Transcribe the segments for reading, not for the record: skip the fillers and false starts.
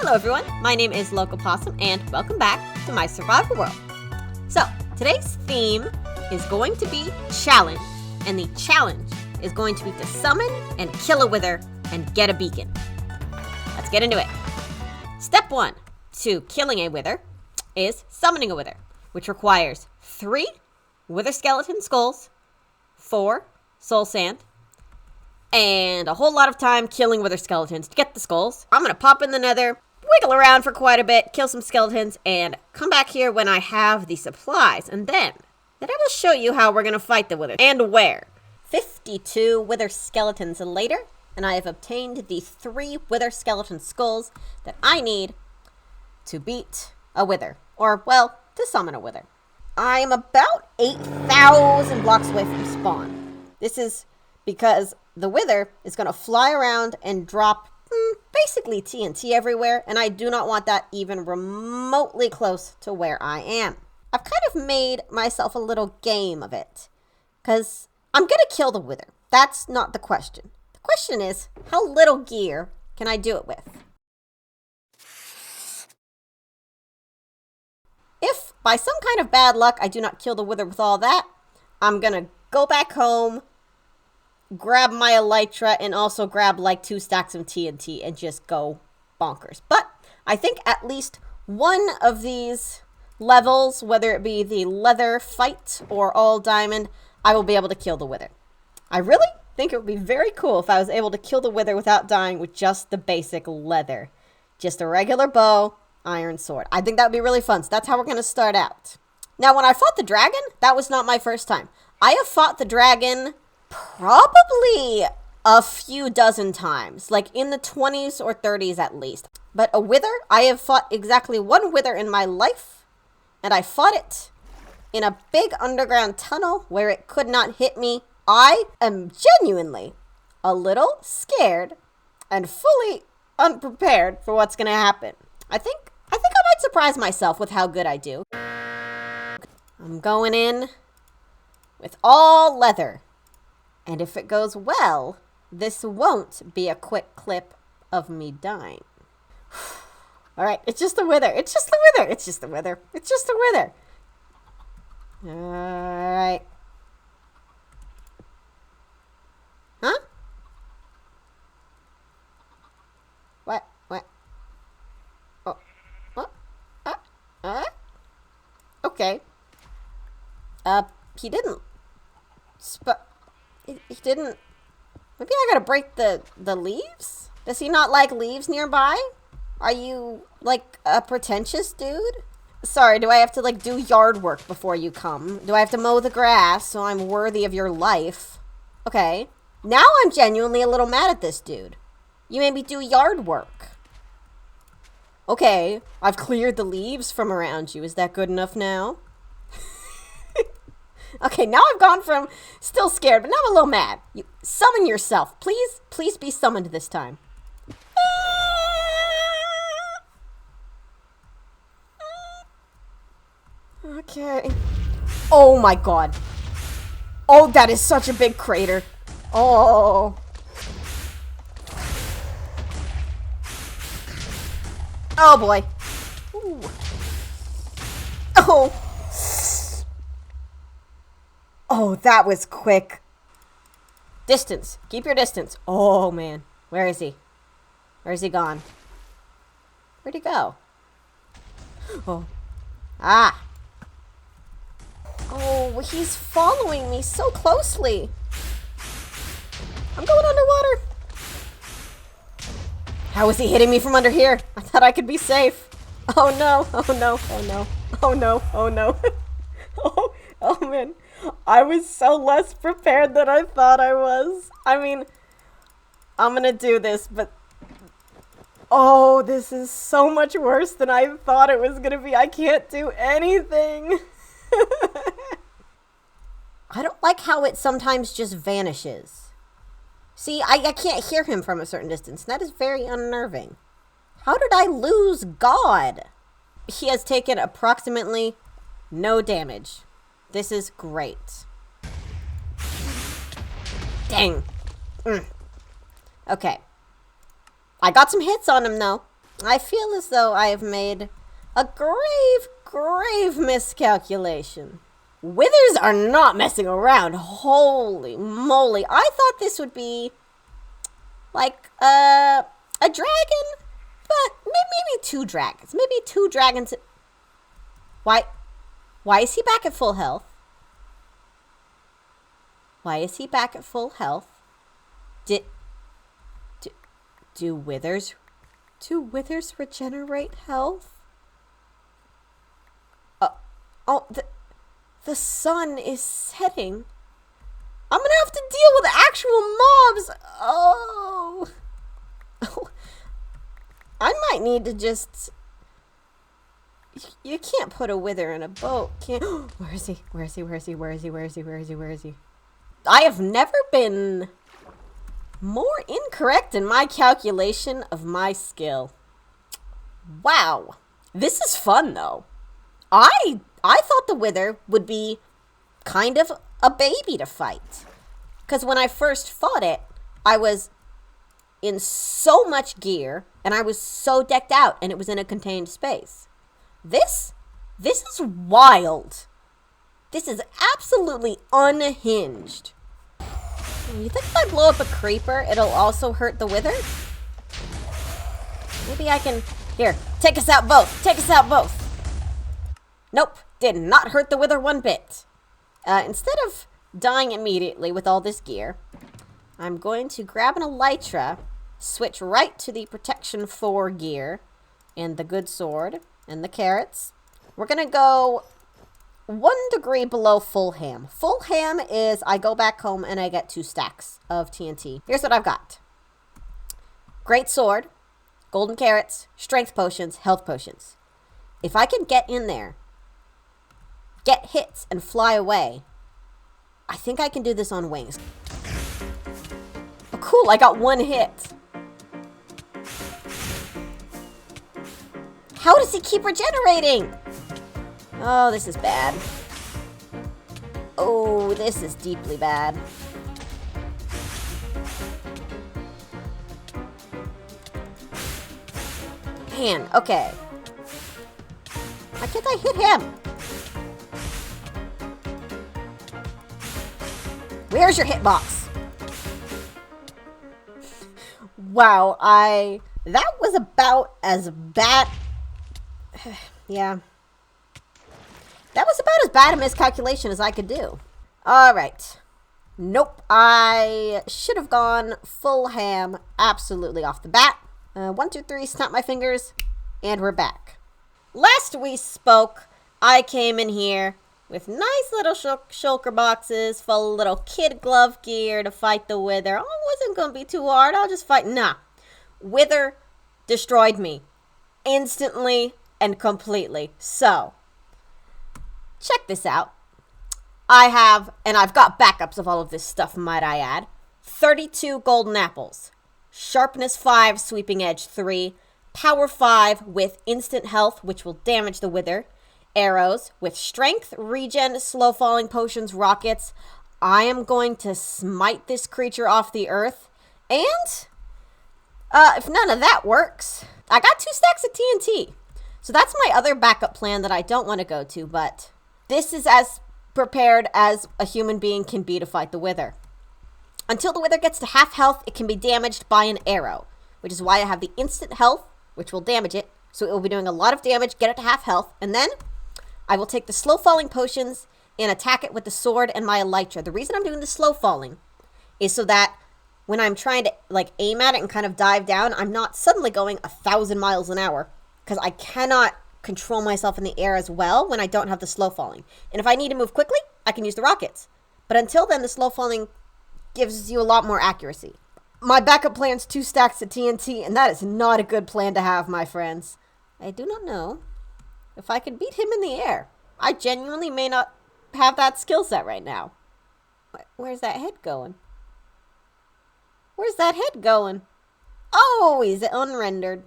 Hello everyone, my name is Local Possum and welcome back to my survival world. So, today's theme is going to be challenge, and the challenge is going to be to summon and kill a wither and get a beacon. Let's get into it. Step 1 to killing a wither is summoning a wither, which requires 3 wither skeleton skulls, 4 soul sand, and a whole lot of time killing wither skeletons to get the skulls. I'm going to pop in the nether, wiggle around for quite a bit, kill some skeletons, and come back here when I have the supplies. And then I will show you how we're going to fight the wither and where. 52 wither skeletons later, and I have obtained the 3 wither skeleton skulls that I need to beat a wither. Or, well, to summon a wither. I am about 8,000 blocks away from spawn. This is because the wither is going to fly around and drop basically TNT everywhere, and I do not want that even remotely close to where I am. I've kind of made myself a little game of it, because I'm going to kill the wither. That's not the question. The question is, how little gear can I do it with? If by some kind of bad luck I do not kill the wither with all that, I'm going to go back home, grab my elytra, and also grab like 2 stacks of TNT and just go bonkers. But I think at least one of these levels, whether it be the leather fight or all diamond, I will be able to kill the wither. I really think it would be very cool if I was able to kill the wither without dying with just the basic leather. Just a regular bow, iron sword. I think that would be really fun. So that's how we're going to start out. Now, when I fought the dragon, that was not my first time. I have fought the dragon probably a few dozen times, like in the 20s or 30s at least. But a wither, I have fought exactly one wither in my life, and I fought it in a big underground tunnel where it could not hit me. I am genuinely a little scared and fully unprepared for what's going to happen. I think I might surprise myself with how good I do. I'm going in with all leather. And if it goes well, this won't be a quick clip of me dying. All right, it's just a wither. It's just a wither. It's just a wither. It's just a wither. All right. Huh? What? Oh. What? Okay. He didn't. He didn't. Maybe I gotta break the leaves? Does he not like leaves nearby? Are you, like, a pretentious dude? Sorry, do I have to, like, do yard work before you come? Do I have to mow the grass so I'm worthy of your life? Okay. Now I'm genuinely a little mad at this dude. You made me do yard work. Okay, I've cleared the leaves from around you. Is that good enough now? Okay, now I've gone from still scared, but now I'm a little mad. You summon yourself. Please be summoned this time. Okay. Oh my god. Oh, that is such a big crater. Oh. Oh boy. Ooh. Oh. Oh, that was quick. Distance. Keep your distance. Oh, man. Where is he? Where's he gone? Where'd he go? Oh. Ah. Oh, he's following me so closely. I'm going underwater. How is he hitting me from under here? I thought I could be safe. Oh, no. Oh, no. Oh, no. Oh, no. Oh, no. Oh, man. I was so less prepared than I thought I was. I mean, I'm gonna do this, but... Oh, this is so much worse than I thought it was gonna be. I can't do anything. I don't like how it sometimes just vanishes. See, I can't hear him from a certain distance. That is very unnerving. How did I lose God? He has taken approximately no damage. This is great. Dang. Okay. I got some hits on him, though. I feel as though I have made a grave, grave miscalculation. Withers are not messing around. Holy moly. I thought this would be like a dragon, but maybe two dragons. Maybe two dragons. Why is he back at full health? Why is he back at full health? Do withers regenerate health? Oh, the sun is setting. I'm gonna have to deal with actual mobs. Oh. I might need to just... You can't put a wither in a boat, can't... Where is he? Where is he? Where is he? Where is he? Where is he? Where is he? Where is he? I have never been more incorrect in my calculation of my skill. Wow. This is fun, though. I thought the wither would be kind of a baby to fight. Because when I first fought it, I was in so much gear, and I was so decked out, and it was in a contained space. This is wild. This is absolutely unhinged. You think if I blow up a creeper, it'll also hurt the wither? Maybe I can... Here, take us out both. Take us out both. Nope, did not hurt the wither one bit. Instead of dying immediately with all this gear, I'm going to grab an elytra, switch right to the protection 4 gear, and the good sword, and the carrots. We're going to go 1 degree below full ham. Full ham is I go back home and I get 2 stacks of TNT. Here's what I've got. Great sword, golden carrots, strength potions, health potions. If I can get in there, get hits, and fly away, I think I can do this on wings. Oh, cool, I got 1 hit. How does he keep regenerating? Oh, this is bad. Oh, this is deeply bad. Man, okay. Why can't I hit him? Where's your hitbox? Wow, that was about as bad... Yeah. That was about as bad a miscalculation as I could do. Alright. Nope, I should have gone full ham absolutely off the bat. 1, 2, 3, snap my fingers, and we're back. Last we spoke, I came in here with nice little shulker boxes full of little kid glove gear to fight the wither. Oh, it wasn't going to be too hard. I'll just fight. Nah. Wither destroyed me instantly and completely. So, check this out. I've got backups of all of this stuff, might I add. 32 golden apples. Sharpness 5, sweeping edge 3. Power 5 with instant health, which will damage the wither. Arrows with strength, regen, slow falling potions, rockets. I am going to smite this creature off the earth. And if none of that works, I got 2 stacks of TNT. So that's my other backup plan that I don't want to go to, but this is as prepared as a human being can be to fight the wither. Until the wither gets to half health, it can be damaged by an arrow, which is why I have the instant health, which will damage it. So it will be doing a lot of damage, get it to half health, and then I will take the slow falling potions and attack it with the sword and my elytra. The reason I'm doing the slow falling is so that when I'm trying to aim at it and kind of dive down, I'm not suddenly going 1,000 miles an hour, because I cannot control myself in the air as well when I don't have the slow falling. And if I need to move quickly, I can use the rockets. But until then, the slow falling gives you a lot more accuracy. My backup plan's 2 stacks of TNT, and that is not a good plan to have, my friends. I do not know if I can beat him in the air. I genuinely may not have that skill set right now. Where's that head going? Where's that head going? Oh, he's unrendered.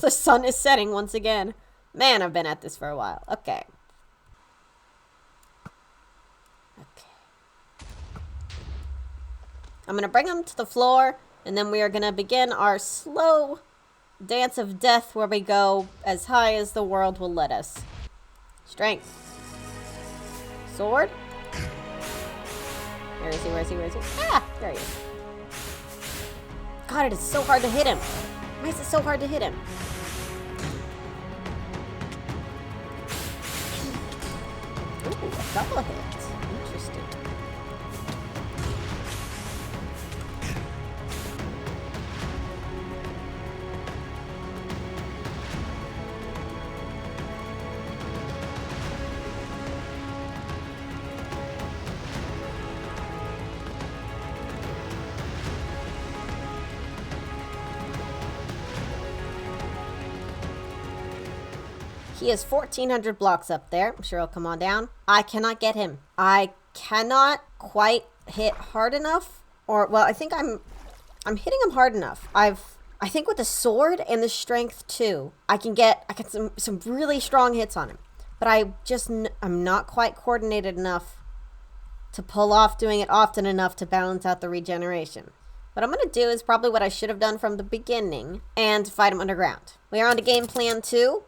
The sun is setting once again. Man, I've been at this for a while. Okay. I'm going to bring him to the floor, and then we are going to begin our slow dance of death where we go as high as the world will let us. Strength. Sword? Where is he? Where is he? Where is he? Ah! There he is. God, it is so hard to hit him. Why is it so hard to hit him? Ooh, a double hit. Interesting. He has 1,400 blocks up there. I'm sure he'll come on down. I cannot get him. I cannot quite hit hard enough. Or, well, I think I'm hitting him hard enough. I think with the sword and the strength too, I can get some really strong hits on him. But I'm not quite coordinated enough to pull off doing it often enough to balance out the regeneration. What I'm going to do is probably what I should have done from the beginning and fight him underground. We are on to game plan 2.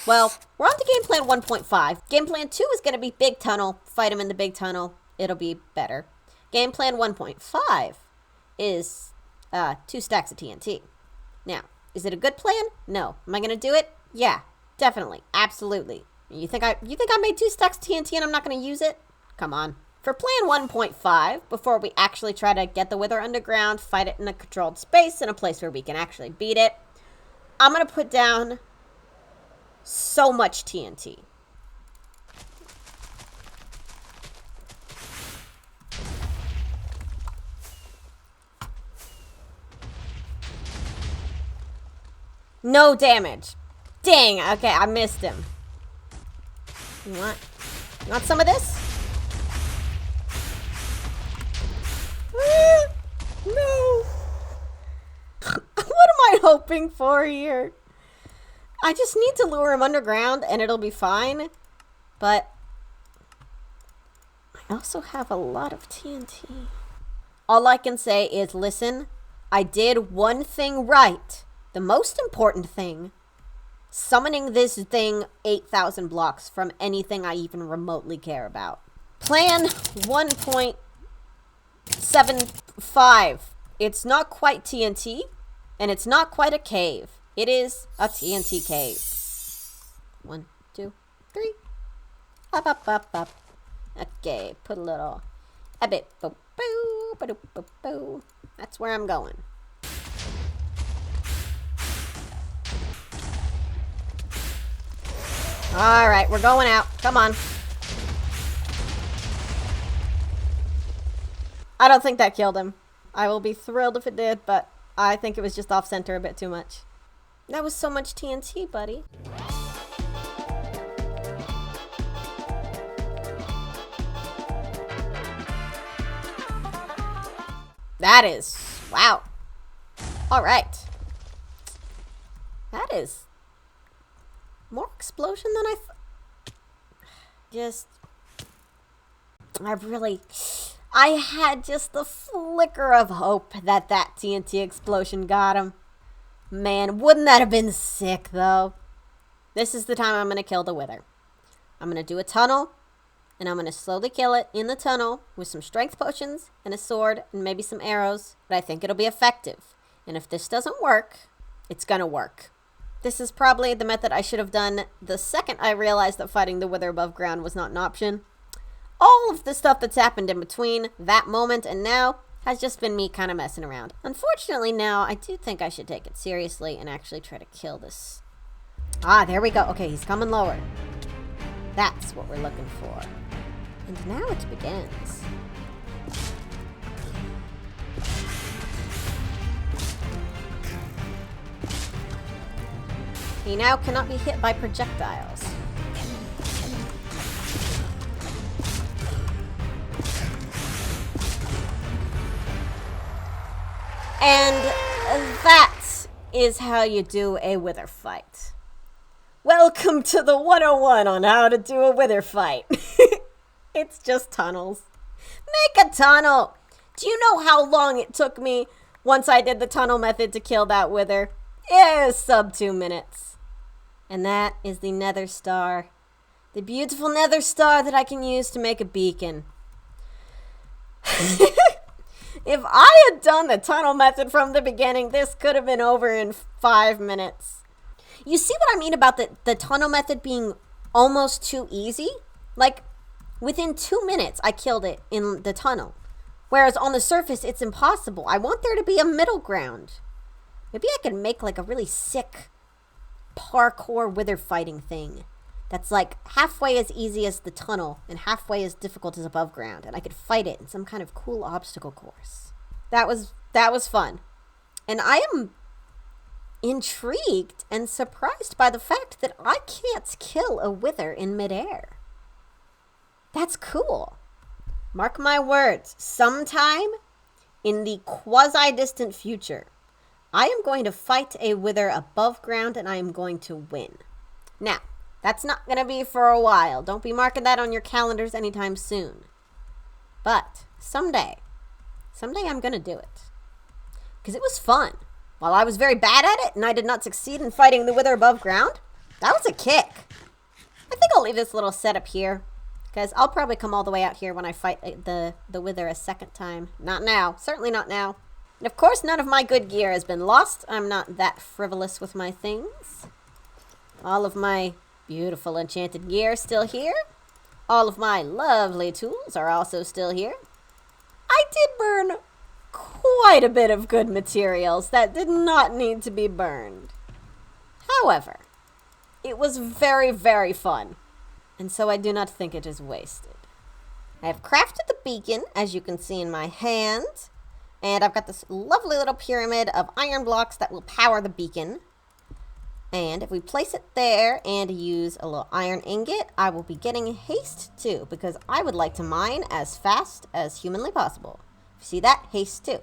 Well, we're on to game plan 1.5. Game plan 2 is going to be big tunnel. Fight him in the big tunnel. It'll be better. Game plan 1.5 is 2 stacks of TNT. Now, is it a good plan? No. Am I going to do it? Yeah, definitely. Absolutely. You think I made 2 stacks of TNT and I'm not going to use it? Come on. For plan 1.5, before we actually try to get the Wither underground, fight it in a controlled space in a place where we can actually beat it, I'm going to put down so much TNT. No damage. Dang, okay, I missed him. You want some of this? No. What am I hoping for here? I just need to lure him underground and it'll be fine. But I also have a lot of TNT. All I can say is, listen, I did one thing right. The most important thing. Summoning this thing 8,000 blocks from anything I even remotely care about. Plan 1.75. It's not quite TNT, and it's not quite a cave. It is a TNT cave. 1, 2, 3. Up, up, up, up. Okay, put a little. A bit. Boo, boo, ba-doo, boo, boo. That's where I'm going. All right, we're going out. Come on. I don't think that killed him. I will be thrilled if it did, but I think it was just off center a bit too much. That was so much TNT, buddy. That is, wow. All right. That is more explosion than I had just the flicker of hope that TNT explosion got him. Man, wouldn't that have been sick, though? This is the time I'm going to kill the Wither. I'm going to do a tunnel, and I'm going to slowly kill it in the tunnel with some strength potions and a sword and maybe some arrows, but I think it'll be effective. And if this doesn't work, it's going to work. This is probably the method I should have done the second I realized that fighting the Wither above ground was not an option. All of the stuff that's happened in between that moment and now has just been me kind of messing around. Unfortunately now, I do think I should take it seriously and actually try to kill this. Ah, there we go. Okay, he's coming lower. That's what we're looking for. And now it begins. He now cannot be hit by projectiles. And that is how you do a Wither fight. Welcome to the 101 on how to do a Wither fight. It's just tunnels. Make a tunnel. Do you know how long it took me once I did the tunnel method to kill that Wither? It was sub 2 minutes. And that is the nether star. The beautiful nether star that I can use to make a beacon. If I had done the tunnel method from the beginning, this could have been over in 5 minutes. You see what I mean about the tunnel method being almost too easy? Like, within 2 minutes, I killed it in the tunnel. Whereas on the surface, it's impossible. I want there to be a middle ground. Maybe I could make like a really sick parkour wither fighting thing. That's like halfway as easy as the tunnel and halfway as difficult as above ground. And I could fight it in some kind of cool obstacle course. That was fun. And I am intrigued and surprised by the fact that I can't kill a wither in midair. That's cool. Mark my words, sometime in the quasi-distant future, I am going to fight a wither above ground and I am going to win. Now, that's not going to be for a while. Don't be marking that on your calendars anytime soon. But someday I'm going to do it. Because it was fun. While I was very bad at it and I did not succeed in fighting the wither above ground, that was a kick. I think I'll leave this little setup here. Because I'll probably come all the way out here when I fight the wither a second time. Not now. Certainly not now. And of course, none of my good gear has been lost. I'm not that frivolous with my things. All of my beautiful enchanted gear is still here. All of my lovely tools are also still here. I did burn quite a bit of good materials that did not need to be burned. However, it was very, very fun. And so I do not think it is wasted. I have crafted the beacon, as you can see in my hand. And I've got this lovely little pyramid of iron blocks that will power the beacon. And if we place it there and use a little iron ingot, I will be getting haste 2, because I would like to mine as fast as humanly possible. See that? Haste 2.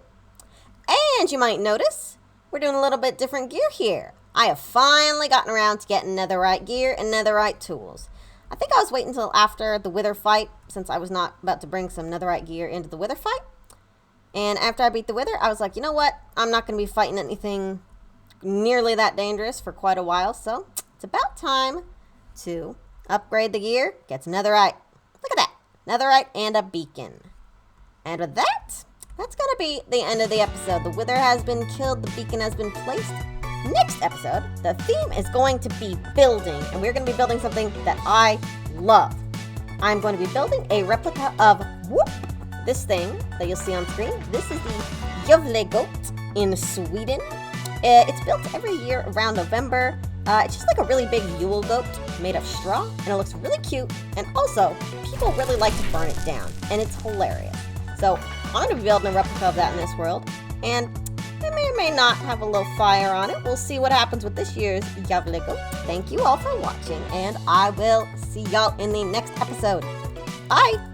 And you might notice, we're doing a little bit different gear here. I have finally gotten around to getting netherite gear and netherite tools. I think I was waiting until after the wither fight, since I was not about to bring some netherite gear into the wither fight. And after I beat the wither, I was like, you know what? I'm not going to be fighting anything nearly that dangerous for quite a while. So it's about time to upgrade the gear, get some netherite. Look at that. Netherite and a beacon. And with that, that's going to be the end of the episode. The wither has been killed. The beacon has been placed. Next episode, the theme is going to be building, and we're going to be building something that I love. I'm going to be building a replica of Whoop, this thing that you'll see on screen. This is the Gävle goat in Sweden. It's built every year around November. It's just like a really big Yule goat made of straw, and it looks really cute. And also, people really like to burn it down, and it's hilarious. So I'm going to be building a replica of that in this world, and it may or may not have a little fire on it. We'll see what happens with this year's Gävle goat. Thank you all for watching, and I will see y'all in the next episode. Bye!